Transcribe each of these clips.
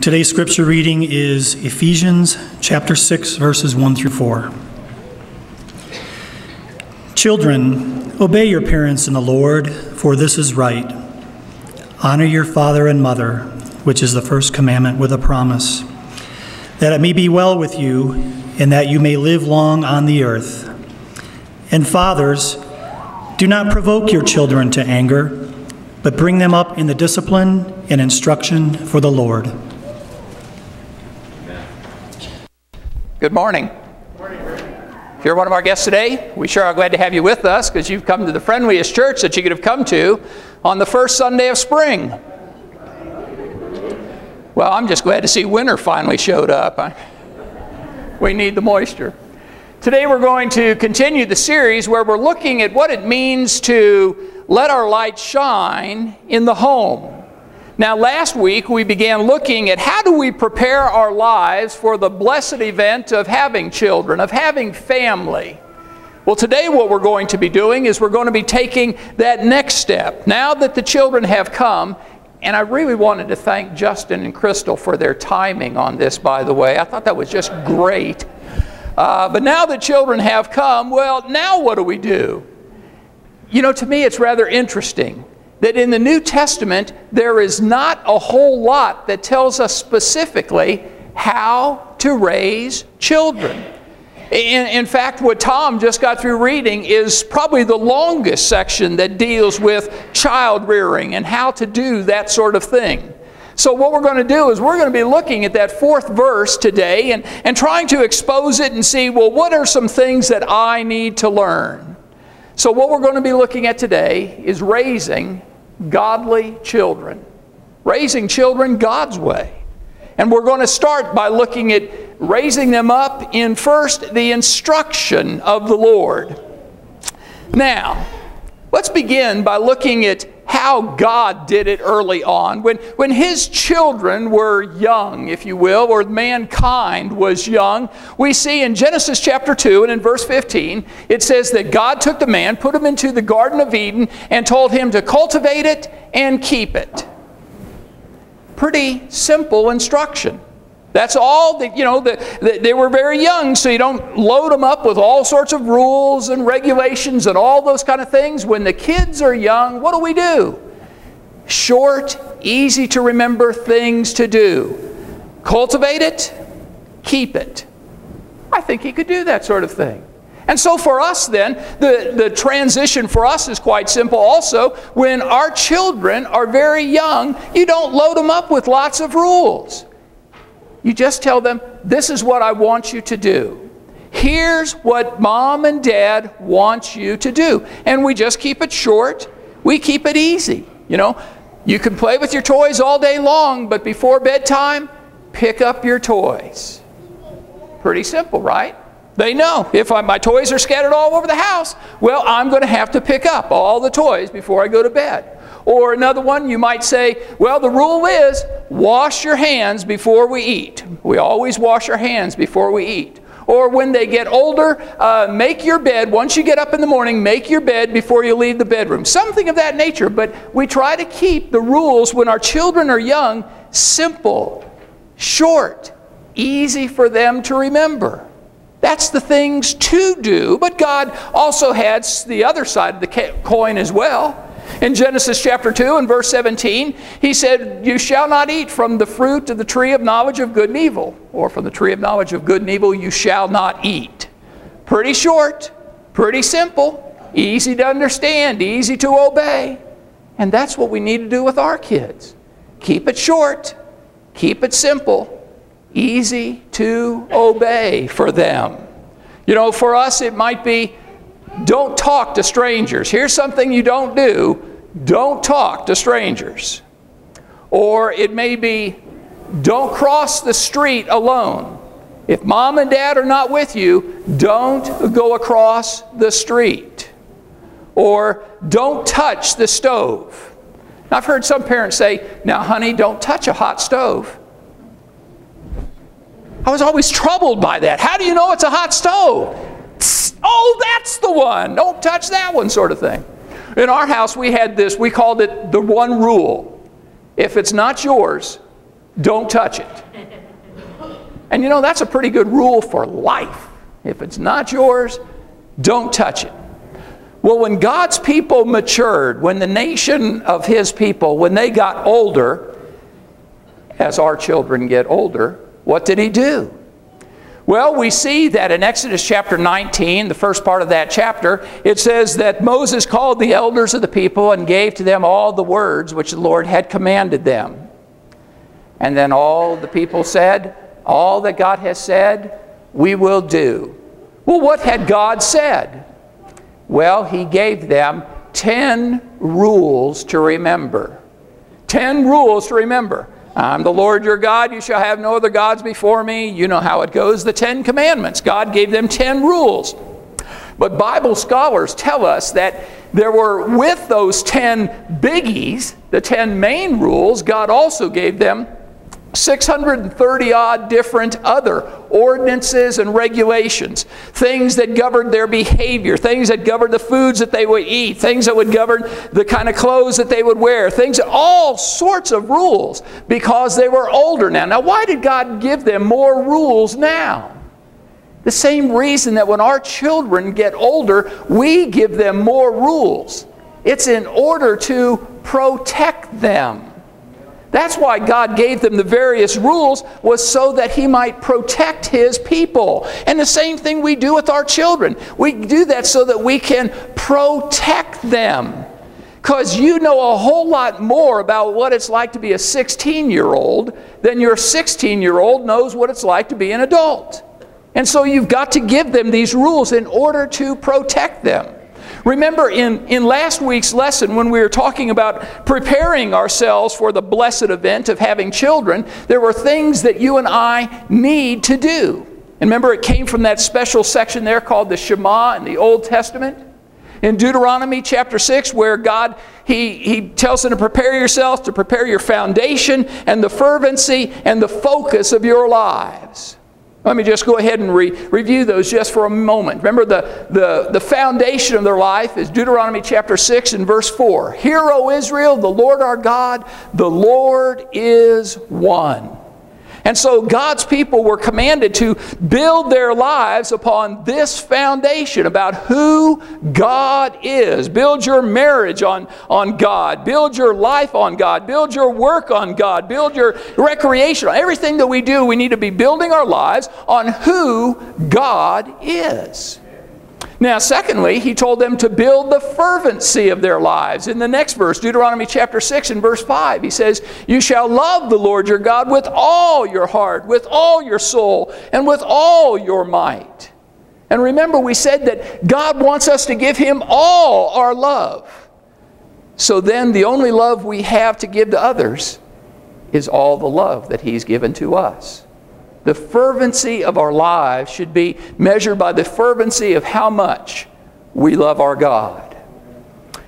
Today's scripture reading is Ephesians chapter 6, verses 1 through 4. Children, obey your parents in the Lord, for this is right. Honor your father and mother, which is the first commandment with a promise, that it may be well with you and that you may live long on the earth. And fathers, do not provoke your children to anger, but bring them up in the discipline and instruction for the Lord. Good morning. If you're one of our guests today, we sure are glad to have you with us because you've come to the friendliest church that you could have come to on the first Sunday of spring. Well, I'm just glad to see winter finally showed up. We need the moisture. Today we're going to continue the series where we're looking at what it means to let our light shine in the home. Now, last week we began looking at how do we prepare our lives for the blessed event of having children, of having family. Well, today what we're going to be doing is we're going to be taking that next step. Now that the children have come, and I really wanted to thank Justin and Crystal for their timing on this, by the way. I thought that was just great. But now that children have come, well, now what do we do? You know, to me it's rather interesting that in the New Testament, there is not a whole lot that tells us specifically how to raise children. In fact, what Tom just got through reading is probably the longest section that deals with child rearing and how to do that sort of thing. So what we're going to do is we're going to be looking at that fourth verse today and trying to expose it and see, well, what are some things that I need to learn? So what we're going to be looking at today is raising godly children. Raising children God's way. And we're going to start by looking at raising them up in first the instruction of the Lord. Now, let's begin by looking at how God did it early on. When His children were young, if you will, or mankind was young, we see in Genesis chapter 2 and in verse 15, it says that God took the man, put him into the Garden of Eden, and told him to cultivate it and keep it. Pretty simple instruction. That's all that, you know, they were very young, so you don't load them up with all sorts of rules and regulations and all those kind of things. When the kids are young, what do? Short, easy to remember things to do. Cultivate it, keep it. I think he could do that sort of thing. And so for us then, the transition for us is quite simple also. When our children are very young, you don't load them up with lots of rules. You just tell them, this is what I want you to do. Here's what Mom and Dad want you to do. And we just keep it short. We keep it easy. You know, you can play with your toys all day long, but before bedtime, pick up your toys. Pretty simple, right? They know if my toys are scattered all over the house, well, I'm going to have to pick up all the toys before I go to bed. Or another one, you might say, well, the rule is wash your hands before we eat. We always wash our hands before we eat. Or when they get older, make your bed. Once you get up in the morning, make your bed before you leave the bedroom. Something of that nature. But we try to keep the rules when our children are young simple, short, easy for them to remember. That's the things to do. But God also had the other side of the coin as well. In Genesis chapter 2 and verse 17, He said, you shall not eat from the fruit of the tree of knowledge of good and evil. Or from the tree of knowledge of good and evil you shall not eat. Pretty short, pretty simple, easy to understand, easy to obey. And that's what we need to do with our kids. Keep it short, keep it simple, easy to obey for them. You know, for us it might be, don't talk to strangers. Here's something you don't do. Don't talk to strangers. Or it may be, don't cross the street alone. If Mom and Dad are not with you, don't go across the street. Or don't touch the stove. Now, I've heard some parents say, now honey, don't touch a hot stove. I was always troubled by that. How do you know it's a hot stove? Oh, that's the one. Don't touch that one, sort of thing. In our house, we had this, we called it the one rule. If it's not yours, don't touch it. And you know, that's a pretty good rule for life. If it's not yours, don't touch it. Well, when God's people matured, when the nation of His people, when they got older, as our children get older, what did He do? Well, we see that in Exodus chapter 19, the first part of that chapter, it says that Moses called the elders of the people and gave to them all the words which the Lord had commanded them. And then all the people said, all that God has said, we will do. Well, what had God said? Well, He gave them 10 rules to remember. 10 rules to remember. I'm the Lord your God, you shall have no other gods before me. You know how it goes, the 10 commandments. God gave them 10 rules. But Bible scholars tell us that there were, with those 10 biggies, the 10 main rules, God also gave them 630 odd different other ordinances and regulations, things that governed their behavior, things that governed the foods that they would eat, things that would govern the kind of clothes that they would wear, things, all sorts of rules, because they were older now. Now, why did God give them more rules now? The same reason that when our children get older, we give them more rules. It's in order to protect them. That's why God gave them the various rules, was so that He might protect His people. And the same thing we do with our children. We do that so that we can protect them. Because you know a whole lot more about what it's like to be a 16-year-old than your 16-year-old knows what it's like to be an adult. And so you've got to give them these rules in order to protect them. Remember in last week's lesson when we were talking about preparing ourselves for the blessed event of having children, there were things that you and I need to do. And remember, it came from that special section there called the Shema in the Old Testament. In Deuteronomy chapter 6, where God, He tells them to prepare yourselves, to prepare your foundation and the fervency and the focus of your lives. Let me just go ahead and review those just for a moment. Remember, the foundation of their life is Deuteronomy chapter 6 and verse 4. Hear, O Israel, the Lord our God, the Lord is one. And so God's people were commanded to build their lives upon this foundation about who God is. Build your marriage on God. Build your life on God. Build your work on God. Build your recreation. Everything that we do, we need to be building our lives on who God is. Now, secondly, He told them to build the fervency of their lives. In the next verse, Deuteronomy chapter 6 and verse 5, He says, you shall love the Lord your God with all your heart, with all your soul, and with all your might. And remember, we said that God wants us to give Him all our love. So then the only love we have to give to others is all the love that He's given to us. The fervency of our lives should be measured by the fervency of how much we love our God.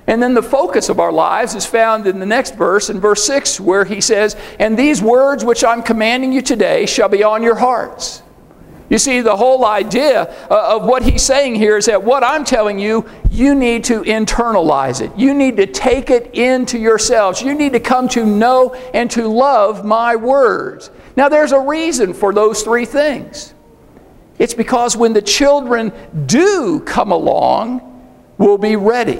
And then the focus of our lives is found in the next verse, in verse 6, where He says, and these words which I'm commanding you today shall be on your hearts. You see, the whole idea of what He's saying here is that what I'm telling you, you need to internalize it. You need to take it into yourselves. You need to come to know and to love my words. Now, there's a reason for those three things. It's because when the children do come along, we'll be ready.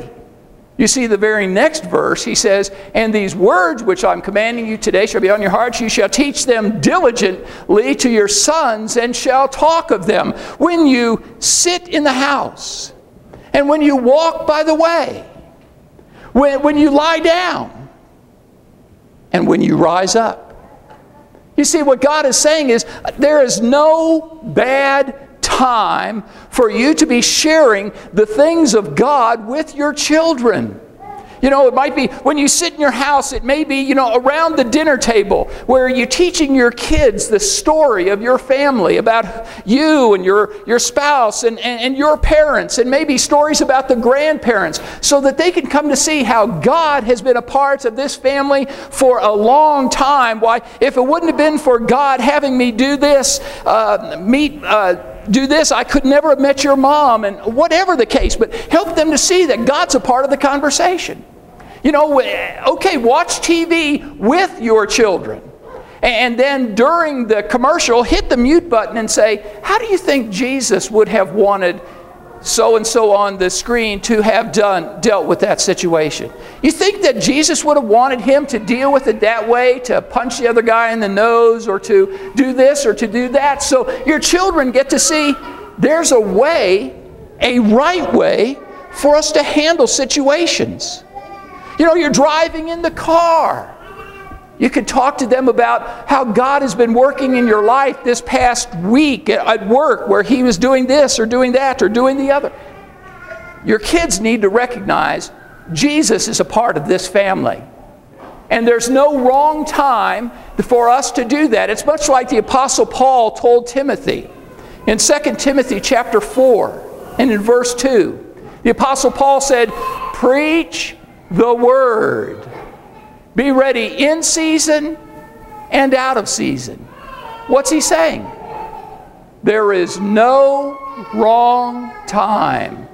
You see, the very next verse, He says, and these words which I'm commanding you today shall be on your hearts. You shall teach them diligently to your sons and shall talk of them when you sit in the house and when you walk by the way, when you lie down and when you rise up. You see, what God is saying is there is no bad time for you to be sharing the things of God with your children. You know, it might be when you sit in your house, it may be, you know, around the dinner table where you're teaching your kids the story of your family, about you and your spouse and your parents, and maybe stories about the grandparents, so that they can come to see how God has been a part of this family for a long time. Why, if it wouldn't have been for God having me do this, do this, I could never have met your mom, and whatever the case. But help them to see that God's a part of the conversation. You know, okay, watch TV with your children. And then during the commercial, hit the mute button and say, how do you think Jesus would have wanted so-and-so on the screen to have dealt with that situation? You think that Jesus would have wanted him to deal with it that way, to punch the other guy in the nose, or to do this or to do that? So your children get to see there's a way, a right way, for us to handle situations. You know, you're driving in the car. You can talk to them about how God has been working in your life this past week at work, where He was doing this or doing that or doing the other. Your kids need to recognize Jesus is a part of this family. And there's no wrong time for us to do that. It's much like the Apostle Paul told Timothy in 2 Timothy chapter 4 and in verse 2. The Apostle Paul said, preach the word. Be ready in season and out of season. What's he saying? There is no wrong time.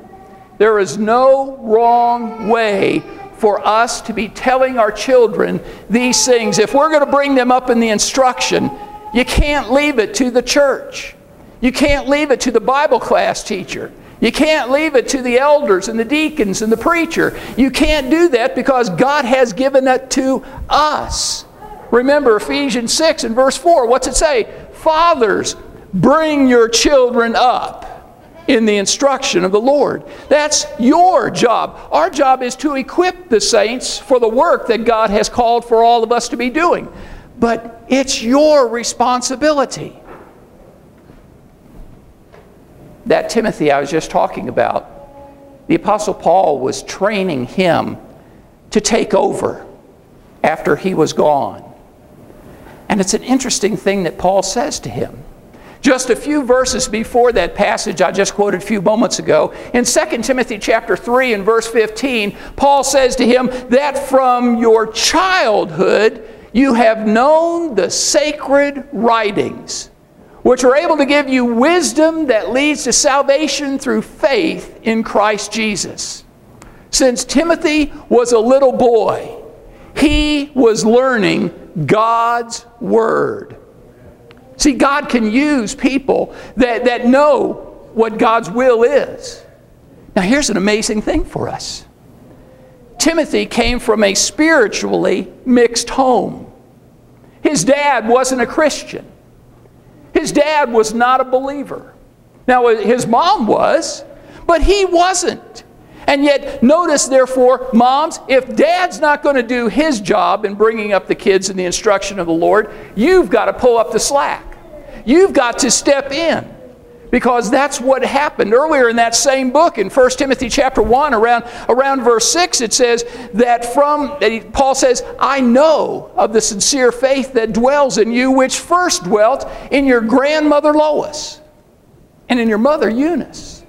There is no wrong way for us to be telling our children these things. If we're going to bring them up in the instruction, you can't leave it to the church. You can't leave it to the Bible class teacher. You can't leave it to the elders and the deacons and the preacher. You can't do that, because God has given that to us. Remember Ephesians 6 and verse 4. What's it say? Fathers, bring your children up in the instruction of the Lord. That's your job. Our job is to equip the saints for the work that God has called for all of us to be doing. But it's your responsibility. That Timothy I was just talking about, the Apostle Paul was training him to take over after he was gone. And it's an interesting thing that Paul says to him. Just a few verses before that passage I just quoted a few moments ago, in 2 Timothy chapter 3 and verse 15, Paul says to him that from your childhood you have known the sacred writings, which are able to give you wisdom that leads to salvation through faith in Christ Jesus. Since Timothy was a little boy, he was learning God's Word. See, God can use people that know what God's will is. Now here's an amazing thing for us. Timothy came from a spiritually mixed home. His dad wasn't a Christian. His dad was not a believer. Now, his mom was, but he wasn't. And yet, notice, therefore, moms, if dad's not going to do his job in bringing up the kids in the instruction of the Lord, you've got to pull up the slack. You've got to step in. Because that's what happened. Earlier in that same book, in 1 Timothy chapter 1, around verse 6, it says that Paul says, I know of the sincere faith that dwells in you, which first dwelt in your grandmother Lois and in your mother Eunice.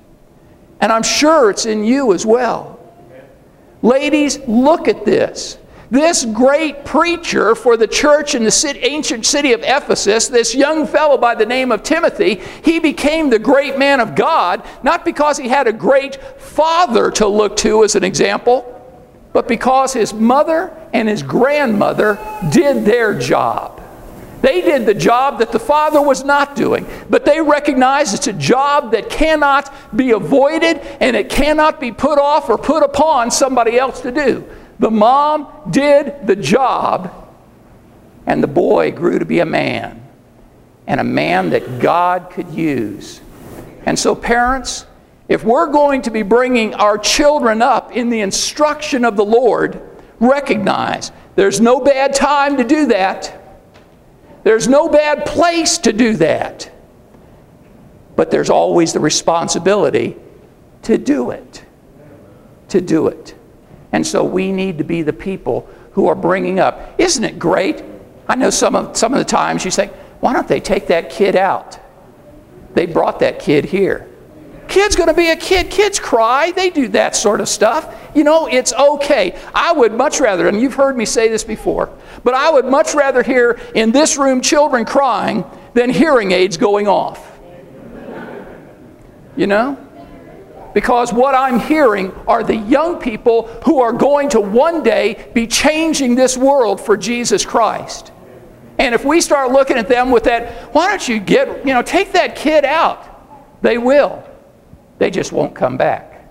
And I'm sure it's in you as well. Ladies, look at this. This great preacher for the church in the ancient city of Ephesus, this young fellow by the name of Timothy, he became the great man of God, not because he had a great father to look to as an example, but because his mother and his grandmother did their job. They did the job that the father was not doing, but they recognized it's a job that cannot be avoided and it cannot be put off or put upon somebody else to do. The mom did the job, and the boy grew to be a man, and a man that God could use. And so parents, if we're going to be bringing our children up in the instruction of the Lord, recognize there's no bad time to do that. There's no bad place to do that. But there's always the responsibility to do it. To do it. And so we need to be the people who are bringing up. Isn't it great? I know some of the times you say, why don't they take that kid out? They brought that kid here. Kid's going to be a kid. Kids cry. They do that sort of stuff. You know, it's okay. I would much rather, and you've heard me say this before, but I would much rather hear in this room children crying than hearing aids going off. You know? Because what I'm hearing are the young people who are going to one day be changing this world for Jesus Christ. And if we start looking at them with that, why don't you take that kid out? They will. They just won't come back.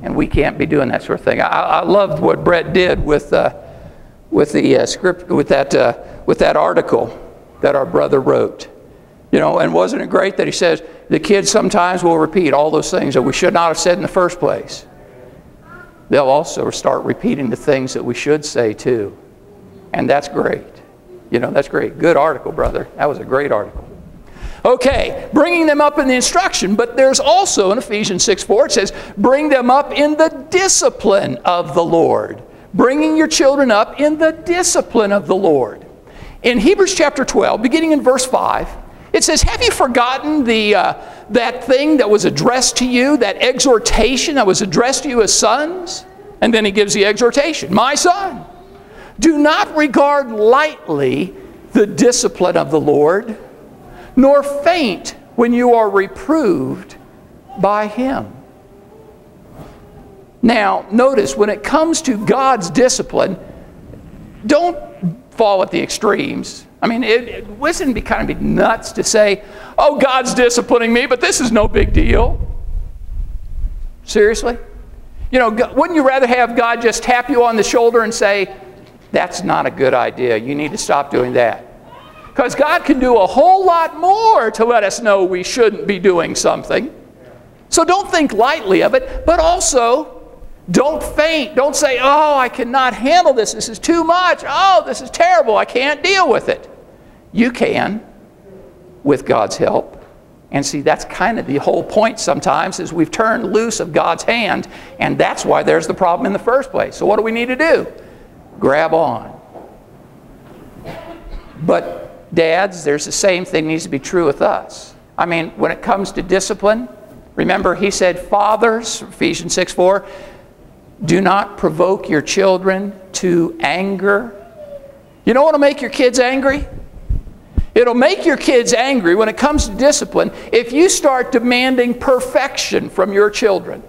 And we can't be doing that sort of thing. I loved what Brett did with that article that our brother wrote. And wasn't it great that he says the kids sometimes will repeat all those things that we should not have said in the first place. They'll also start repeating the things that we should say too. And that's great. That's great. Good article, brother. That was a great article. Okay, bringing them up in the instruction, but there's also in Ephesians 6:4, it says, bring them up in the discipline of the Lord. Bringing your children up in the discipline of the Lord. In Hebrews chapter 12, beginning in verse 5, it says, have you forgotten that thing that was addressed to you, that exhortation that was addressed to you as sons? And then he gives the exhortation, my son, do not regard lightly the discipline of the Lord, nor faint when you are reproved by him. Now, notice, when it comes to God's discipline, don't fall at the extremes. I mean, it wouldn't be kind of nuts to say, oh, God's disciplining me, but this is no big deal. Seriously? Wouldn't you rather have God just tap you on the shoulder and say, that's not a good idea. You need to stop doing that. Because God can do a whole lot more to let us know we shouldn't be doing something. So don't think lightly of it, but also don't faint. Don't say, oh, I cannot handle this. This is too much. Oh, this is terrible. I can't deal with it. You can, with God's help. And see, that's kind of the whole point sometimes, is we've turned loose of God's hand, and that's why there's the problem in the first place. So what do we need to do? Grab on. But dads, there's the same thing needs to be true with us. I mean, when it comes to discipline, remember he said, fathers, Ephesians 6:4, do not provoke your children to anger. You know what'll make your kids angry? It'll make your kids angry when it comes to discipline if you start demanding perfection from your children.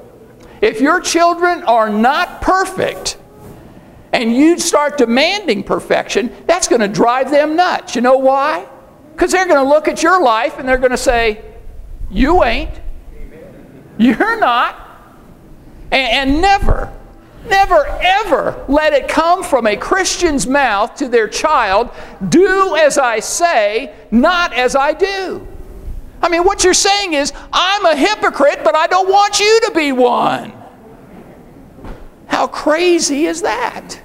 If your children are not perfect, and you start demanding perfection, that's going to drive them nuts. You know why? Because they're going to look at your life and they're going to say, you ain't. You're not. And never, ever let it come from a Christian's mouth to their child, do as I say, not as I do. I mean, what you're saying is, I'm a hypocrite, but I don't want you to be one. How crazy is that?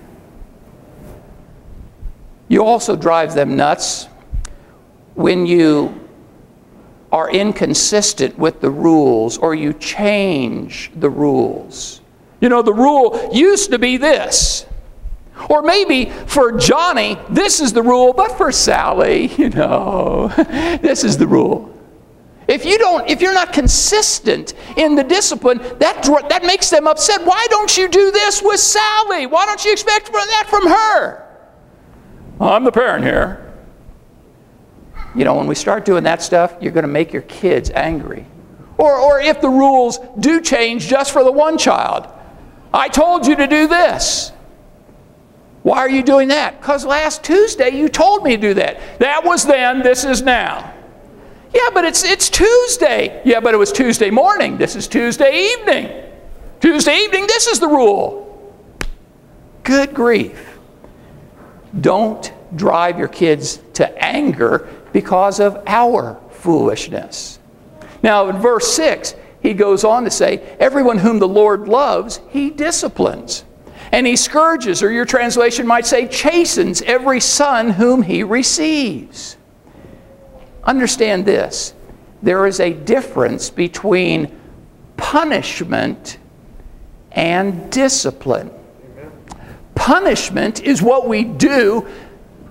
You also drive them nuts when you are inconsistent with the rules or you change the rules. The rule used to be this. Or maybe for Johnny, this is the rule, but for Sally, this is the rule. If you're not consistent in the discipline, that makes them upset. Why don't you do this with Sally? Why don't you expect that from her? I'm the parent here. When we start doing that stuff, you're going to make your kids angry. Or if the rules do change just for the one child. I told you to do this. Why are you doing that? Because last Tuesday you told me to do that. That was then, this is now. Yeah, but it's Tuesday. Yeah, but it was Tuesday morning. This is Tuesday evening. Tuesday evening, this is the rule. Good grief. Don't drive your kids to anger because of our foolishness. Now, in verse 6, he goes on to say, everyone whom the Lord loves, he disciplines. And he scourges, or your translation might say, chastens every son whom he receives. Understand this. There is a difference between punishment and discipline. Punishment is what we do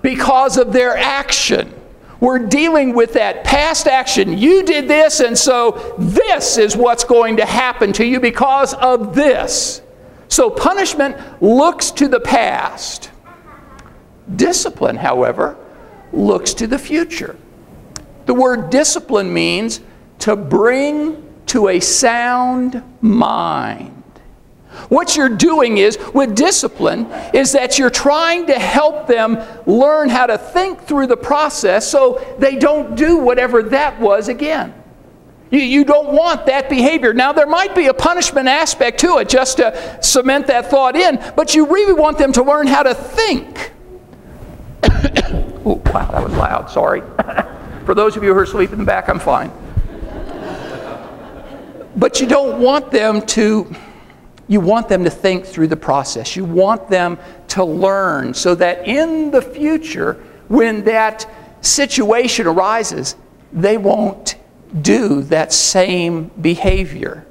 because of their action. We're dealing with that past action. You did this, and so this is what's going to happen to you because of this. So punishment looks to the past. Discipline, however, looks to the future. The word discipline means to bring to a sound mind. What you're doing is, with discipline, is that you're trying to help them learn how to think through the process so they don't do whatever that was again. You don't want that behavior. Now, there might be a punishment aspect to it just to cement that thought in, but you really want them to learn how to think. Oh, wow, that was loud. Sorry. For those of you who are asleep in the back, I'm fine. But you don't want them to... You want them to think through the process. You want them to learn so that in the future, when that situation arises, they won't do that same behavior.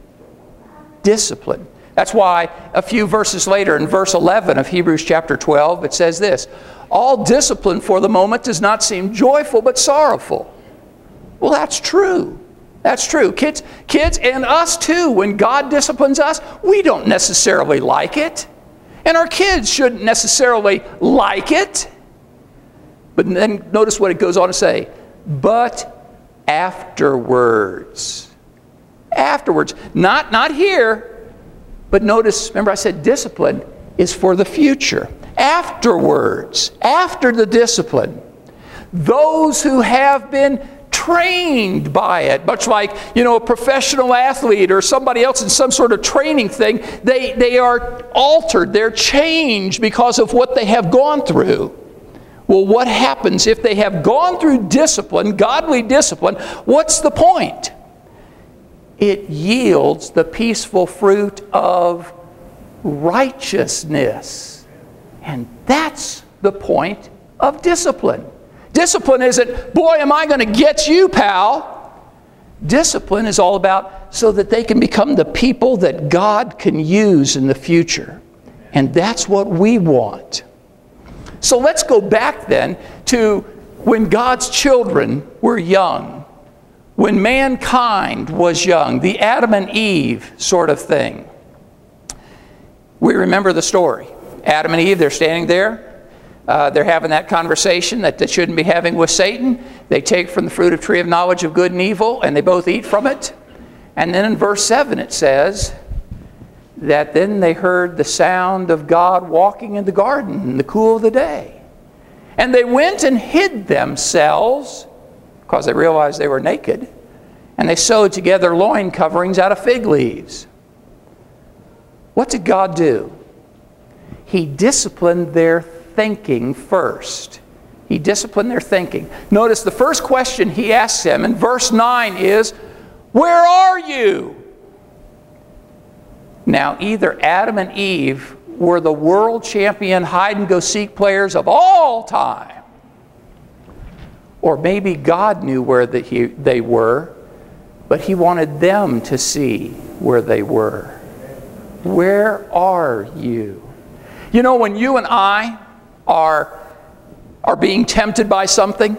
Discipline. That's why a few verses later, in verse 11 of Hebrews chapter 12, it says this, "All discipline for the moment does not seem joyful but sorrowful." Well, that's true. That's true. Kids and us too, when God disciplines us, we don't necessarily like it. And our kids shouldn't necessarily like it. But then notice what it goes on to say. But afterwards. Afterwards. Not here, but notice, remember I said discipline is for the future. Afterwards, after the discipline, those who have been trained by it, much like, a professional athlete or somebody else in some sort of training thing, they are altered, they're changed because of what they have gone through. Well, what happens if they have gone through discipline, godly discipline? What's the point? It yields the peaceful fruit of righteousness. And that's the point of discipline. Discipline isn't, boy, am I going to get you, pal. Discipline is all about so that they can become the people that God can use in the future. And that's what we want. So let's go back then to when God's children were young. When mankind was young, the Adam and Eve sort of thing. We remember the story. Adam and Eve, they're standing there. They're having that conversation that they shouldn't be having with Satan. They take from the fruit of tree of knowledge of good and evil, and they both eat from it. And then in verse 7 it says that then they heard the sound of God walking in the garden in the cool of the day. And they went and hid themselves, because they realized they were naked, and they sewed together loin coverings out of fig leaves. What did God do? He disciplined their thinking first. He disciplined their thinking. Notice the first question he asks them in verse 9 is, "Where are you?" Now, either Adam and Eve were the world champion hide-and-go-seek players of all time, or maybe God knew where they were, but He wanted them to see where they were. Where are you? When you and I are being tempted by something,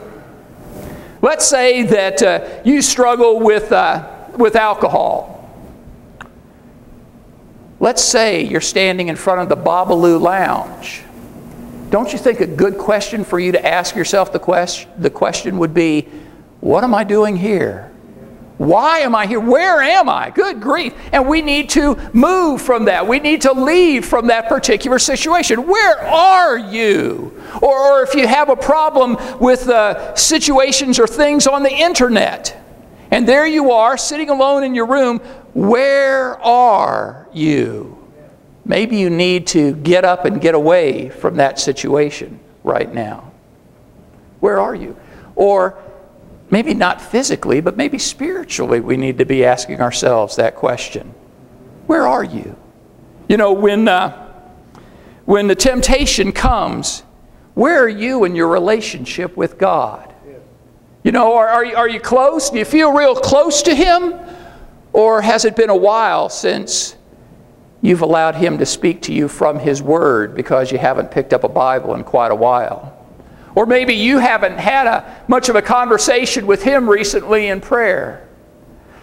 let's say that you struggle with alcohol. Let's say you're standing in front of the Babalu Lounge. Don't you think a good question for you to ask yourself, the question would be, what am I doing here? Why am I here? Where am I? Good grief. And we need to move from that. We need to leave from that particular situation. Where are you? Or if you have a problem with situations or things on the internet, and there you are sitting alone in your room, where are you? Maybe you need to get up and get away from that situation right now. Where are you? Or maybe not physically, but maybe spiritually we need to be asking ourselves that question. Where are you? When the temptation comes, where are you in your relationship with God? Are you close? Do you feel real close to Him? Or has it been a while since you've allowed Him to speak to you from His Word because you haven't picked up a Bible in quite a while? Or maybe you haven't had much of a conversation with Him recently in prayer.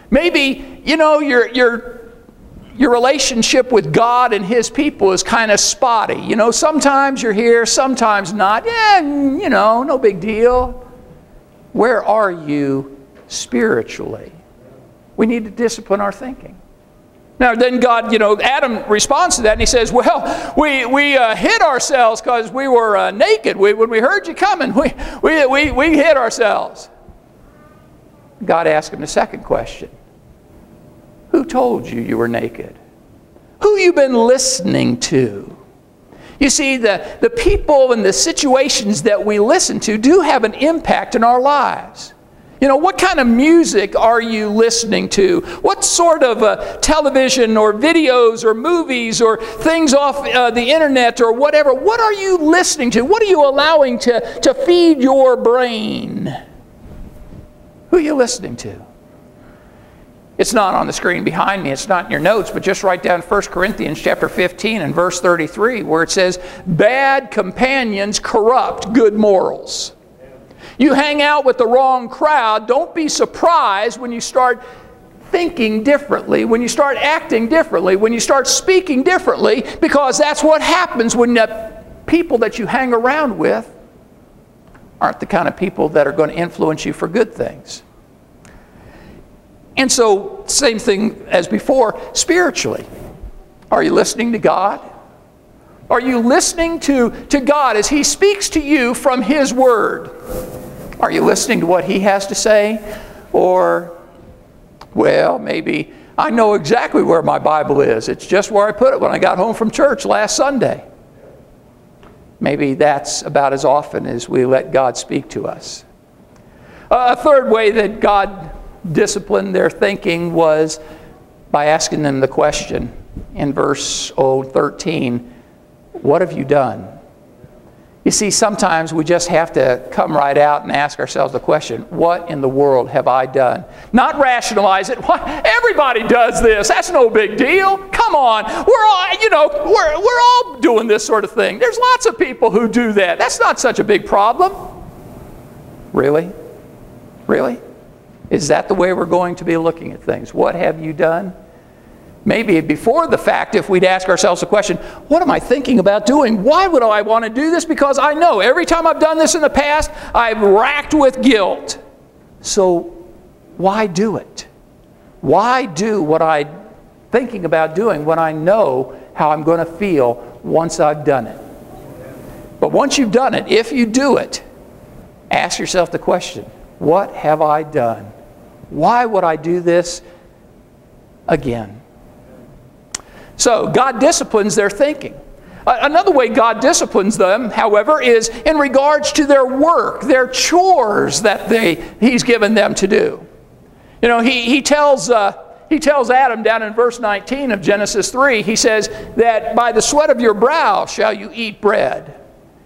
Maybe, your relationship with God and His people is kind of spotty. Sometimes you're here, sometimes not. Yeah, no big deal. Where are you spiritually? We need to discipline our thinking. Now then God, Adam responds to that and he says, well, we hid ourselves because we were naked. When we heard you coming, we hid ourselves. God asked him the second question. Who told you you were naked? Who you been listening to? You see, the people and the situations that we listen to do have an impact in our lives. What kind of music are you listening to? What sort of television or videos or movies or things off the internet or whatever? What are you listening to? What are you allowing to feed your brain? Who are you listening to? It's not on the screen behind me. It's not in your notes, but just write down 1 Corinthians chapter 15 and verse 33 where it says, bad companions corrupt good morals. You hang out with the wrong crowd, don't be surprised when you start thinking differently, when you start acting differently, when you start speaking differently, because that's what happens when the people that you hang around with aren't the kind of people that are going to influence you for good things. And so, same thing as before, spiritually. Are you listening to God? Are you listening to God as He speaks to you from His Word? Are you listening to what He has to say? Or, well, maybe I know exactly where my Bible is. It's just where I put it when I got home from church last Sunday. Maybe that's about as often as we let God speak to us. A third way that God disciplined their thinking was by asking them the question in verse 13, what have you done? You see, sometimes we just have to come right out and ask ourselves the question, what in the world have I done? Not rationalize it. Why, everybody does this. That's no big deal. Come on. We're all doing this sort of thing. There's lots of people who do that. That's not such a big problem. Really? Really? Is that the way we're going to be looking at things? What have you done? Maybe before the fact, if we'd ask ourselves the question, what am I thinking about doing? Why would I want to do this? Because I know every time I've done this in the past, I've racked with guilt. So why do it? Why do what I'm thinking about doing when I know how I'm going to feel once I've done it? But once you've done it, if you do it, ask yourself the question, what have I done? Why would I do this again? So God disciplines their thinking. Another way God disciplines them, however, is in regards to their work, their chores that He's given them to do. He tells Adam down in verse 19 of Genesis 3, He says that by the sweat of your brow shall you eat bread.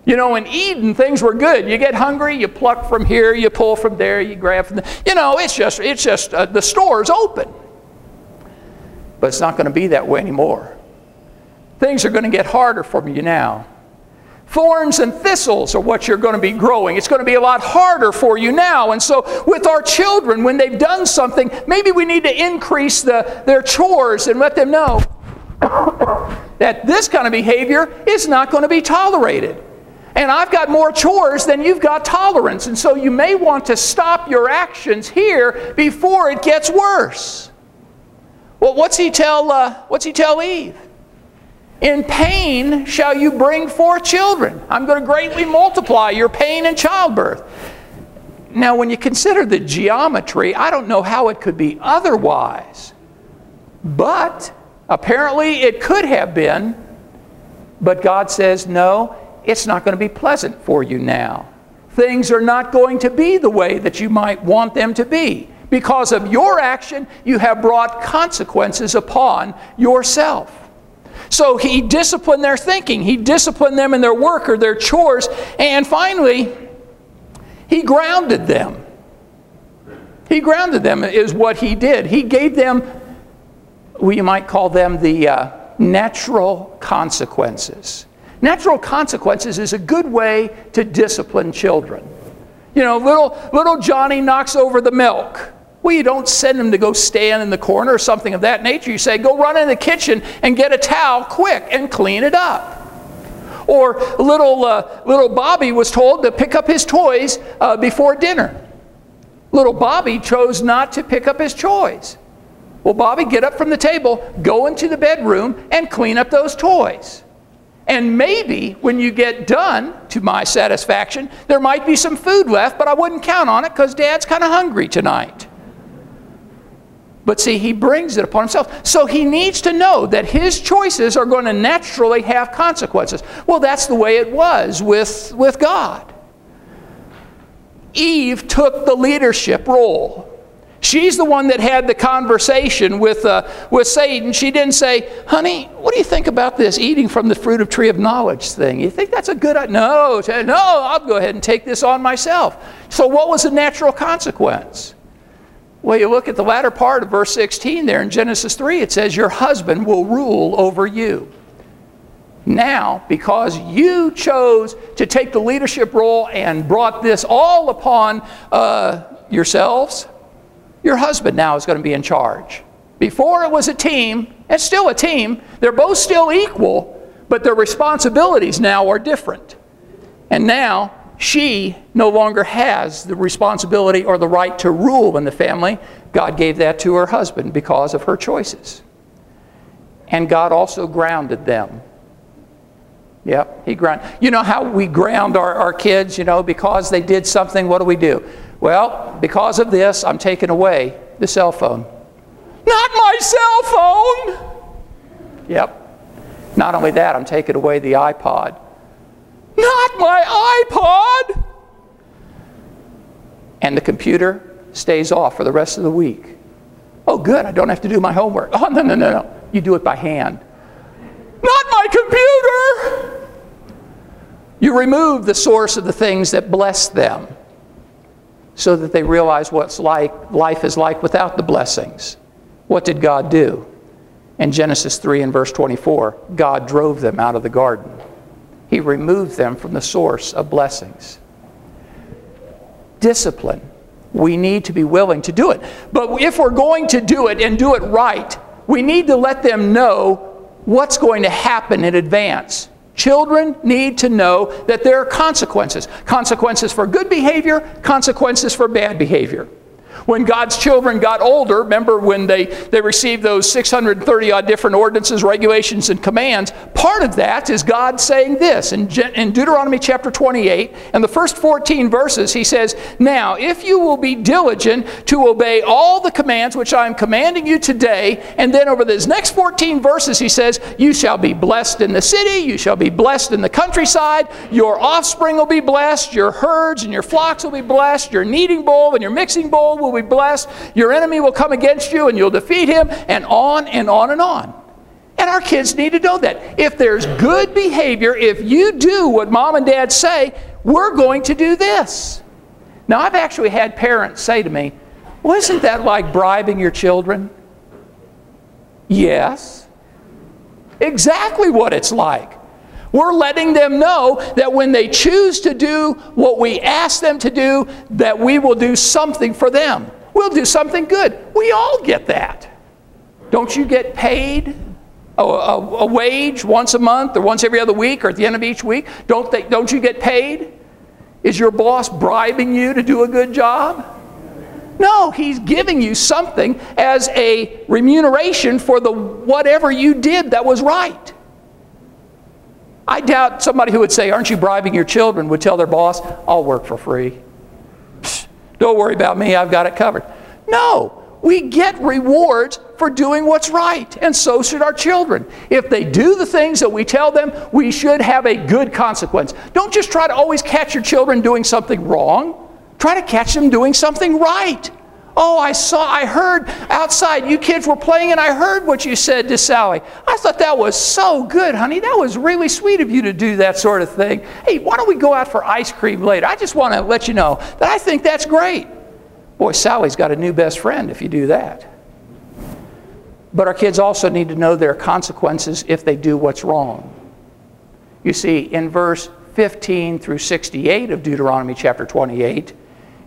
In Eden, things were good. You get hungry, you pluck from here, you pull from there, you grab from there. It's just the store's open. But it's not going to be that way anymore. Things are going to get harder for you now. Thorns and thistles are what you're going to be growing. It's going to be a lot harder for you now. And so with our children, when they've done something, maybe we need to increase their chores and let them know that this kind of behavior is not going to be tolerated. And I've got more chores than you've got tolerance. And so you may want to stop your actions here before it gets worse. Well, what's he tell Eve? In pain shall you bring forth children. I'm going to greatly multiply your pain in childbirth. Now, when you consider the geometry, I don't know how it could be otherwise. But apparently it could have been. But God says, no, it's not going to be pleasant for you now. Things are not going to be the way that you might want them to be. Because of your action, you have brought consequences upon yourself. So He disciplined their thinking. He disciplined them in their work or their chores. And finally, He grounded them. He grounded them is what He did. He gave them, you might call them the natural consequences. Natural consequences is a good way to discipline children. Little Johnny knocks over the milk. Well, you don't send him to go stand in the corner or something of that nature. You say, go run in the kitchen and get a towel quick and clean it up. Or little Bobby was told to pick up his toys before dinner. Little Bobby chose not to pick up his toys. Well, Bobby, get up from the table, go into the bedroom, and clean up those toys. And maybe when you get done, to my satisfaction, there might be some food left, but I wouldn't count on it because Dad's kind of hungry tonight. But see, he brings it upon himself. So he needs to know that his choices are going to naturally have consequences. Well, that's the way it was with God. Eve took the leadership role. She's the one that had the conversation with Satan. She didn't say, honey, what do you think about this eating from the fruit of tree of knowledge thing? You think that's a good idea? No, I'll go ahead and take this on myself. So what was the natural consequence? Well, you look at the latter part of verse 16 there in Genesis 3, it says, your husband will rule over you. Now, because you chose to take the leadership role and brought this all upon yourselves, your husband now is going to be in charge. Before it was a team, it's still a team. They're both still equal, but their responsibilities now are different. And now she no longer has the responsibility or the right to rule in the family. God gave that to her husband because of her choices. And God also grounded them. Yep, he ground. You know how we ground our kids, because they did something, what do? Well, because of this, I'm taking away the cell phone. Not my cell phone! Yep. Not only that, I'm taking away the iPod. Not my iPod! And the computer stays off for the rest of the week. Oh, good, I don't have to do my homework. Oh, no. You do it by hand. Not my computer! You remove the source of the things that bless them so that they realize what life is like without the blessings. What did God do? In Genesis 3 and verse 24, God drove them out of the garden. He removed them from the source of blessings. Discipline. We need to be willing to do it. But if we're going to do it and do it right, we need to let them know what's going to happen in advance. Children need to know that there are consequences. Consequences for good behavior, consequences for bad behavior. When God's children got older, remember when they received those 630-odd different ordinances, regulations, and commands, part of that is God saying this. In Deuteronomy chapter 28, and the first 14 verses, he says, now, if you will be diligent to obey all the commands which I am commanding you today, and then over these next 14 verses, he says, you shall be blessed in the city, you shall be blessed in the countryside, your offspring will be blessed, your herds and your flocks will be blessed, your kneading bowl and your mixing bowl will be blessed, your enemy will come against you and you'll defeat him, and on and on and on. And our kids need to know that. If there's good behavior, if you do what mom and dad say, we're going to do this. Now, I've actually had parents say to me, well, isn't that like bribing your children? Yes. Exactly what it's like. We're letting them know that when they choose to do what we ask them to do, that we will do something for them. We'll do something good. We all get that. Don't you get paid a wage once a month or once every other week or at the end of each week? Don't you get paid? Is your boss bribing you to do a good job? No, he's giving you something as a remuneration for the whatever you did that was right. I doubt somebody who would say, aren't you bribing your children, would tell their boss, I'll work for free. Psst, don't worry about me, I've got it covered. No, we get rewards for doing what's right, and so should our children. If they do the things that we tell them, we should have a good consequence. Don't just try to always catch your children doing something wrong. Try to catch them doing something right. Oh, I heard outside you kids were playing and I heard what you said to Sally. I thought that was so good, honey. That was really sweet of you to do that sort of thing. Hey, why don't we go out for ice cream later? I just want to let you know that I think that's great. Boy, Sally's got a new best friend if you do that. But our kids also need to know there are consequences if they do what's wrong. You see, in verse 15 through 68 of Deuteronomy chapter 28,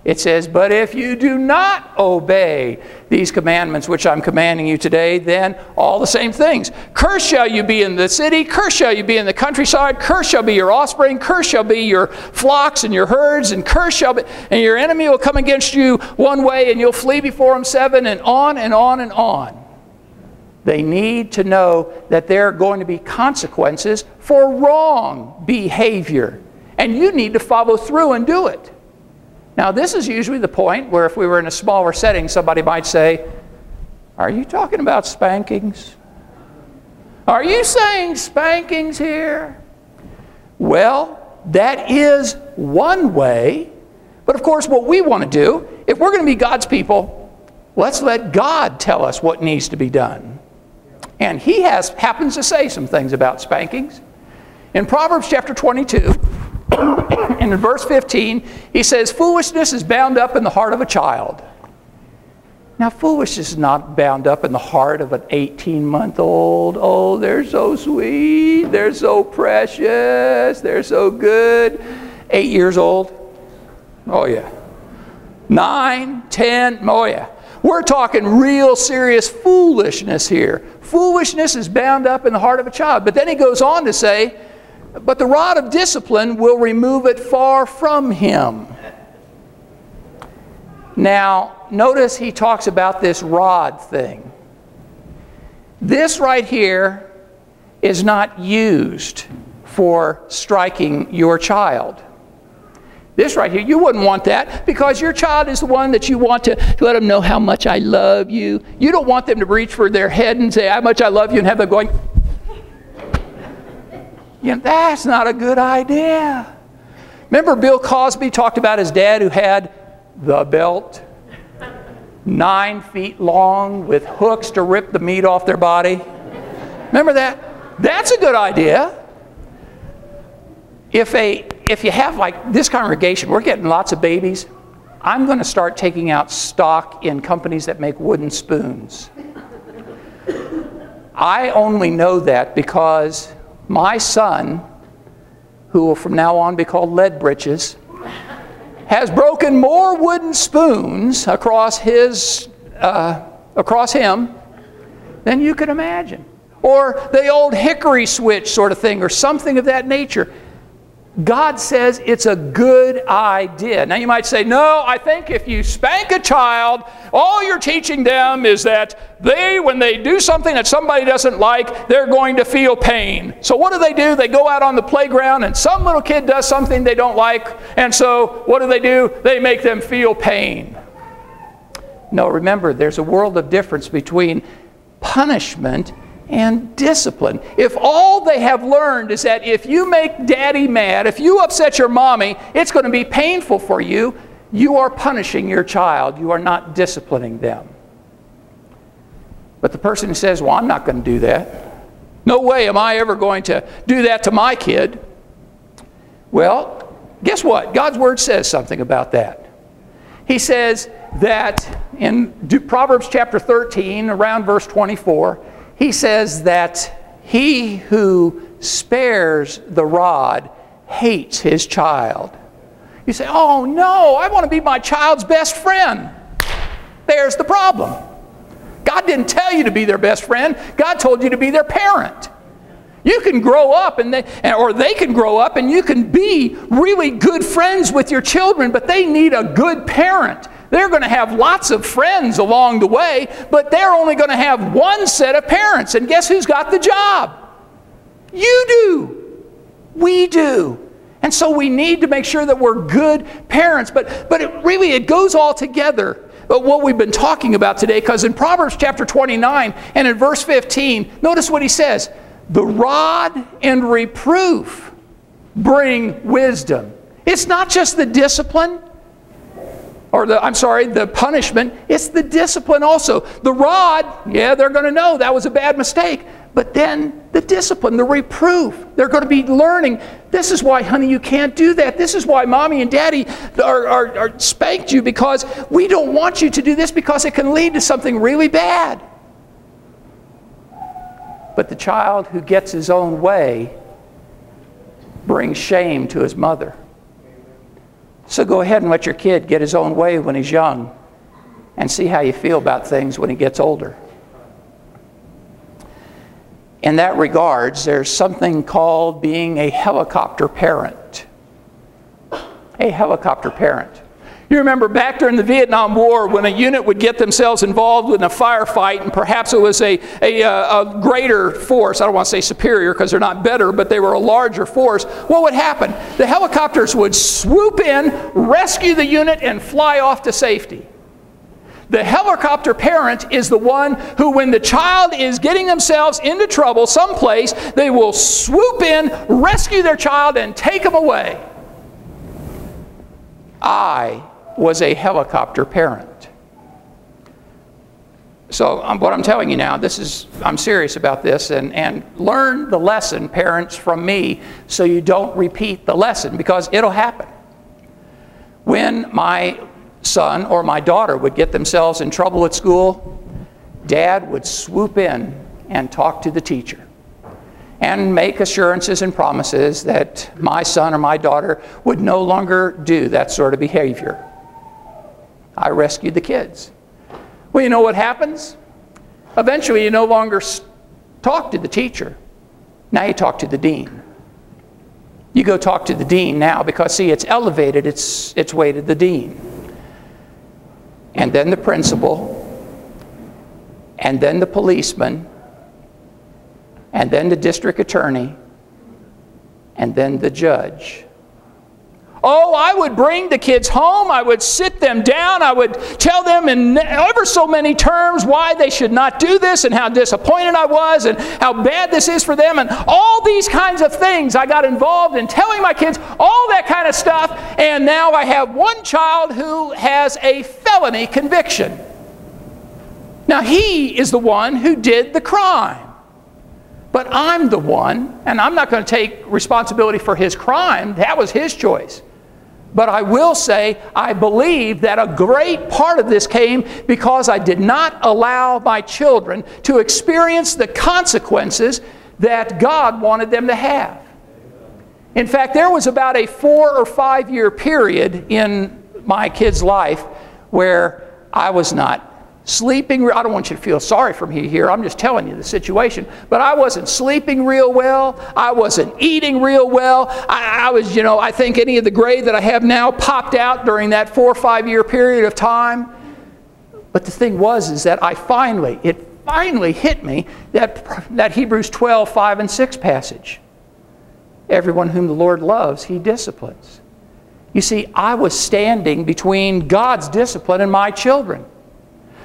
it says, but if you do not obey these commandments which I'm commanding you today, then all the same things. Cursed shall you be in the city, cursed shall you be in the countryside, cursed shall be your offspring, cursed shall be your flocks and your herds, and cursed shall be, and your enemy will come against you one way and you'll flee before him seven, and on and on and on. They need to know that there are going to be consequences for wrong behavior. And you need to follow through and do it. Now, this is usually the point where if we were in a smaller setting, somebody might say, "Are you talking about spankings? Are you saying spankings here?" Well, that is one way. But of course, what we want to do, if we're going to be God's people, let's let God tell us what needs to be done. And He happens to say some things about spankings. In Proverbs chapter 22, and in verse 15, He says, "Foolishness is bound up in the heart of a child." Now, foolishness is not bound up in the heart of an 18-month-old. Oh, they're so sweet. They're so precious. They're so good. 8 years old. Oh, yeah. 9, 10. Oh, yeah. We're talking real serious foolishness here. Foolishness is bound up in the heart of a child. But then he goes on to say, "But the rod of discipline will remove it far from him." Now, notice he talks about this rod thing. This right here is not used for striking your child. This right here, you wouldn't want that because your child is the one that you want to let them know how much I love you. You don't want them to reach for their head and say how much I love you and have them going, you know, that's not a good idea. Remember Bill Cosby talked about his dad who had the belt, 9 feet long with hooks to rip the meat off their body? Remember that? That's a good idea. If you have like this congregation, we're getting lots of babies, I'm going to start taking out stock in companies that make wooden spoons. I only know that because my son, who will from now on be called Lead Britches, has broken more wooden spoons across him than you can imagine. Or the old hickory switch sort of thing, or something of that nature. God says it's a good idea. Now you might say, "No, I think if you spank a child, all you're teaching them is that when they do something that somebody doesn't like, they're going to feel pain. So what do? They go out on the playground and some little kid does something they don't like, and so what do? They make them feel pain." No, remember, there's a world of difference between punishment and discipline. If all they have learned is that if you make daddy mad, if you upset your mommy, it's going to be painful for you, you are punishing your child. You are not disciplining them. But the person who says, "Well, I'm not going to do that. No way am I ever going to do that to my kid." Well, guess what? God's Word says something about that. He says that in Proverbs chapter 13, around verse 24, He says that he who spares the rod hates his child. You say, "Oh no, I want to be my child's best friend." There's the problem. God didn't tell you to be their best friend. God told you to be their parent. You can grow up or they can grow up and you can be really good friends with your children, but they need a good parent. They're going to have lots of friends along the way, but they're only going to have one set of parents. And guess who's got the job? You do. We do. And so we need to make sure that we're good parents. But it goes all together. But what we've been talking about today, because in Proverbs chapter 29 and in verse 15, notice what he says. "The rod and reproof bring wisdom." It's not just the discipline, the punishment, it's the discipline also. The rod, yeah, they're going to know that was a bad mistake. But then the discipline, the reproof, they're going to be learning. This is why, honey, you can't do that. This is why mommy and daddy are spanked you, because we don't want you to do this because it can lead to something really bad. But the child who gets his own way brings shame to his mother. So go ahead and let your kid get his own way when he's young and see how you feel about things when he gets older. In that regards, there's something called being a helicopter parent. A helicopter parent. You remember back during the Vietnam War when a unit would get themselves involved in a firefight, and perhaps it was a greater force. I don't want to say superior because they're not better, but they were a larger force. What would happen? The helicopters would swoop in, rescue the unit, and fly off to safety. The helicopter parent is the one who, when the child is getting themselves into trouble someplace, they will swoop in, rescue their child, and take them away. I was a helicopter parent. So what I'm telling you now, I'm serious about this, and learn the lesson, parents, from me, so you don't repeat the lesson, because it'll happen. When my son or my daughter would get themselves in trouble at school, Dad would swoop in and talk to the teacher and make assurances and promises that my son or my daughter would no longer do that sort of behavior. I rescued the kids. Well, you know what happens? Eventually, you no longer talk to the teacher. Now you talk to the dean. You go talk to the dean now because, see, it's elevated its way to the dean. And then the principal, and then the policeman, and then the district attorney, and then the judge. Oh, I would bring the kids home. I would sit them down. I would tell them in ever so many terms why they should not do this and how disappointed I was and how bad this is for them and all these kinds of things. I got involved in telling my kids all that kind of stuff, and now I have one child who has a felony conviction. Now, he is the one who did the crime. But I'm the one, and I'm not going to take responsibility for his crime. That was his choice. But I will say, I believe that a great part of this came because I did not allow my children to experience the consequences that God wanted them to have. In fact, there was about a 4 or 5 year period in my kid's life where I was not sleeping. I don't want you to feel sorry for me here. I'm just telling you the situation. But I wasn't sleeping real well. I wasn't eating real well. I was, I think any of the grade that I have now popped out during that 4 or 5 year period of time. But the thing is that it finally hit me that Hebrews 12, 5 and 6 passage. Everyone whom the Lord loves, He disciplines. You see, I was standing between God's discipline and my children.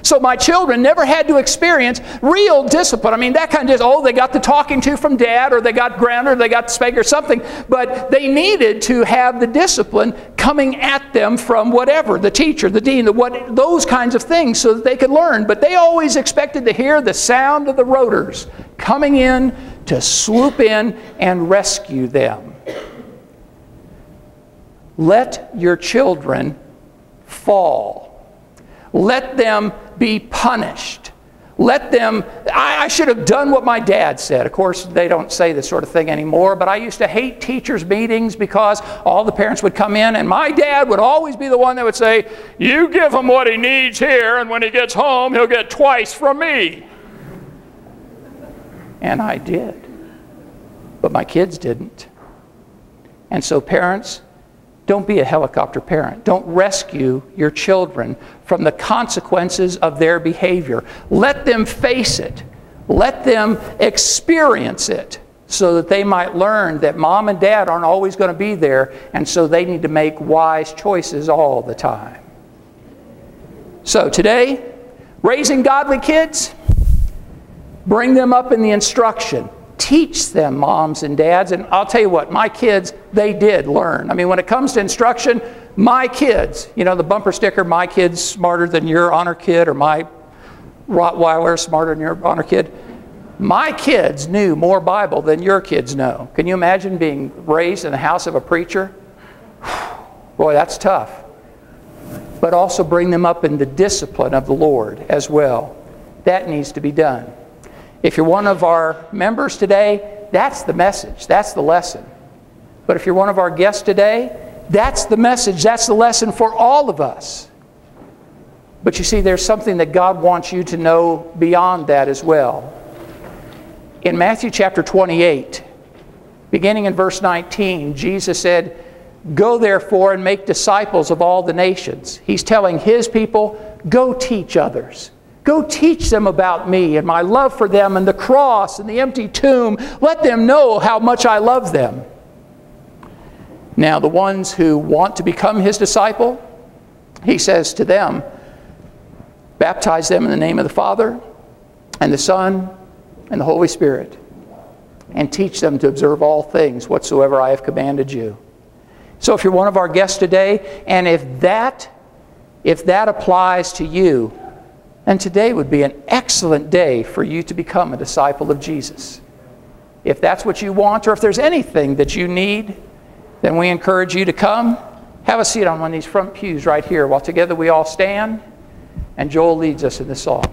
So my children never had to experience real discipline. I mean, that kind of they got the talking to from Dad, or they got grounded, or they got the spank or something. But they needed to have the discipline coming at them from whatever, the teacher, the dean, those kinds of things, so that they could learn. But they always expected to hear the sound of the rotors coming in to swoop in and rescue them. Let your children fall. Let them be punished. Let them, I should have done what my dad said. Of course, they don't say this sort of thing anymore, but I used to hate teachers' meetings because all the parents would come in, and my dad would always be the one that would say, "You give him what he needs here, and when he gets home, he'll get twice from me." And I did. But my kids didn't. And so parents, don't be a helicopter parent. Don't rescue your children from the consequences of their behavior. Let them face it. Let them experience it so that they might learn that mom and dad aren't always going to be there, and so they need to make wise choices all the time. So today, raising godly kids, bring them up in the instruction. Teach them, moms and dads. And I'll tell you what, my kids, they did learn. I mean, when it comes to instruction, my kids, the bumper sticker, my kid's smarter than your honor kid, or my Rottweiler smarter than your honor kid. My kids knew more Bible than your kids know. Can you imagine being raised in the house of a preacher? Boy, that's tough. But also bring them up in the discipline of the Lord as well. That needs to be done. If you're one of our members today, that's the message. That's the lesson. But if you're one of our guests today, that's the message. That's the lesson for all of us. But you see, there's something that God wants you to know beyond that as well. In Matthew chapter 28, beginning in verse 19, Jesus said, Go therefore and make disciples of all the nations. He's telling his people, go teach others. Go teach them about me and my love for them and the cross and the empty tomb. Let them know how much I love them. Now, the ones who want to become his disciple, he says to them, baptize them in the name of the Father and the Son and the Holy Spirit, and teach them to observe all things whatsoever I have commanded you. So if you're one of our guests today, and if that applies to you, then today would be an excellent day for you to become a disciple of Jesus. If that's what you want, or if there's anything that you need, then we encourage you to come. Have a seat on one of these front pews right here while together we all stand, and Joel leads us in this song.